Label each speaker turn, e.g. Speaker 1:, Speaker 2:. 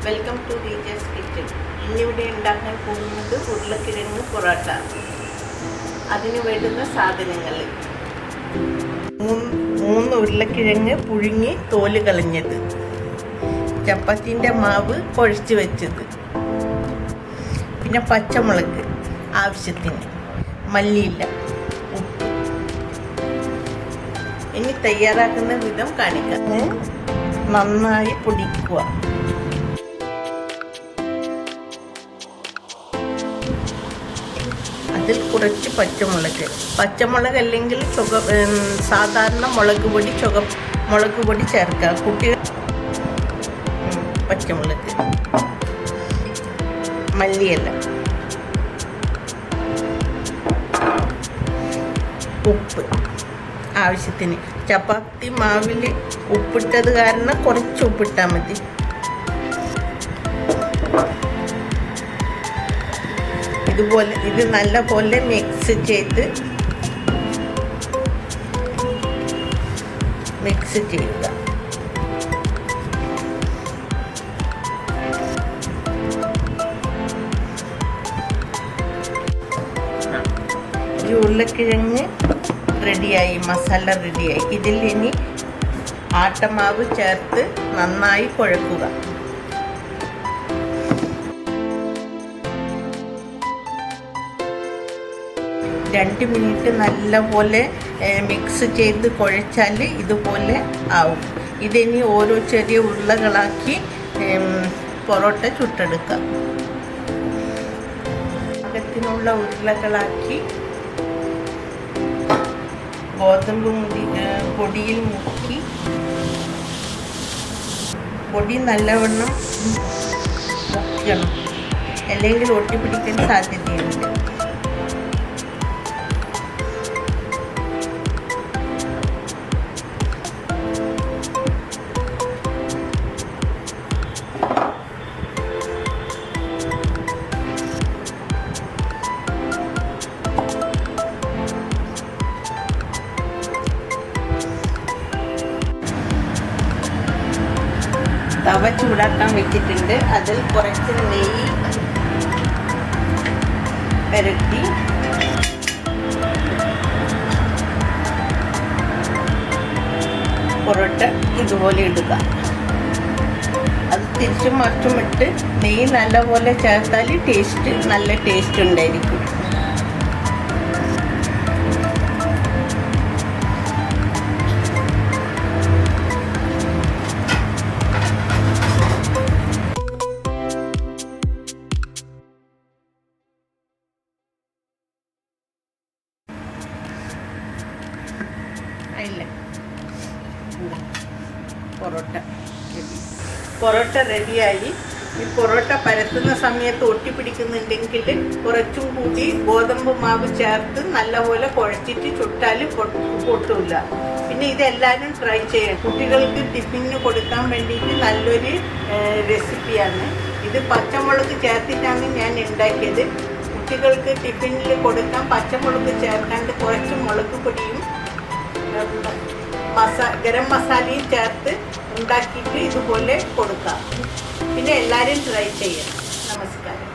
Speaker 1: Welcome to റീജസ് kitchen. ഇന്നിവിടെ ഉണ്ടാക്കാൻ പോകുന്നത് ഉരുളക്കിഴങ്ങ് പൊറോട്ട. അതിന് വേണ്ടുന്ന സാധനങ്ങൾ: 3 ഉരുളക്കിഴങ്ങ് പുഴുങ്ങി തോല് കളഞ്ഞത്, ചപ്പാത്തിൻ്റെ മാവ് കുഴച്ച് വെച്ചത്, പിന്നെ പച്ചമുളക് ആവശ്യത്തിന്, മല്ലിയില, ഉപ്പ്. ഇനി തയ്യാറാക്കുന്ന വിധം കാണിക്കാം. നന്നായി പൊടിക്കുക. അതിൽ കുറച്ച് പച്ചമുളക് അല്ലെങ്കിൽ സാധാരണ മുളക് പൊടി ചേർക്കുക. കുട്ടികൾ പച്ചമുളക്, മല്ലിയില, ഉപ്പ് ആവശ്യത്തിന്. ചപ്പാത്തി മാവിൽ ഉപ്പിട്ടത് കാരണം കുറച്ച് ഉപ്പിട്ടാൽ മതി. ഇത് നല്ലപോലെ മിക്സ് ചെയ്യുക. ഈ ഉരുളക്കിഴങ്ങ് റെഡിയായി, മസാല റെഡിയായി. ഇതിൽ ഇനി ആട്ടമാവ് ചേർത്ത് നന്നായി കുഴക്കുക. 2 മിനിറ്റ് നല്ലപോലെ മിക്സ് ചെയ്ത് കുഴച്ചാൽ ഇതുപോലെ ആവും. ഇതിനി ഓരോ ചെറിയ ഉരുളകളാക്കി പൊറോട്ട ചുട്ടെടുക്കാം. പാകത്തിനുള്ള ഉരുളകളാക്കി ഗോതമ്പ് പൊടിയിൽ മുക്കി, പൊടി നല്ലവണ്ണം മുക്കണം, അല്ലെങ്കിൽ ഒട്ടിപ്പിടിക്കാൻ സാധ്യതയുണ്ട്. തവ ചൂടാക്കാൻ വെച്ചിട്ടുണ്ട്. അതിൽ കുറച്ച് നെയ്യ് പുരട്ടി പൊറോട്ട ഇതുപോലെ ഇടുക. അത് തിരിച്ചും മറിച്ചും ഇട്ട് നെയ്യ് നല്ലപോലെ ചേർത്താൽ നല്ല ടേസ്റ്റ് ഉണ്ടായിരിക്കും. പൊറോട്ട റെഡിയായി. ഈ പൊറോട്ട പരത്തുന്ന സമയത്ത് ഒട്ടിപ്പിടിക്കുന്നുണ്ടെങ്കിൽ കുറച്ചും കൂടി ഗോതമ്പ് മാവ് ചേർത്ത് നല്ലപോലെ കുഴച്ചിട്ട് ചുട്ടാൽ പൊട്ടില്ല. പിന്നെ ഇതെല്ലാവരും ട്രൈ ചെയ്യാം. കുട്ടികൾക്ക് ടിഫിന് കൊടുക്കാൻ വേണ്ടിയിട്ട് നല്ലൊരു റെസിപ്പിയാണ്. ഇത് പച്ചമുളക് ചേർത്തിട്ടാണ് ഞാൻ ഉണ്ടാക്കിയത്. കുട്ടികൾക്ക് ടിഫിനിൽ കൊടുക്കാൻ പച്ചമുളക് ചേർക്കാണ്ട് കുറച്ച് മുളക് പൊടിയും ഗരം മസാലയും ചേർത്ത് ഉണ്ടാക്കിയിട്ട് ഇതുപോലെ കൊടുക്കാം. പിന്നെ എല്ലാവരും ട്രൈ ചെയ്യാം. നമസ്കാരം.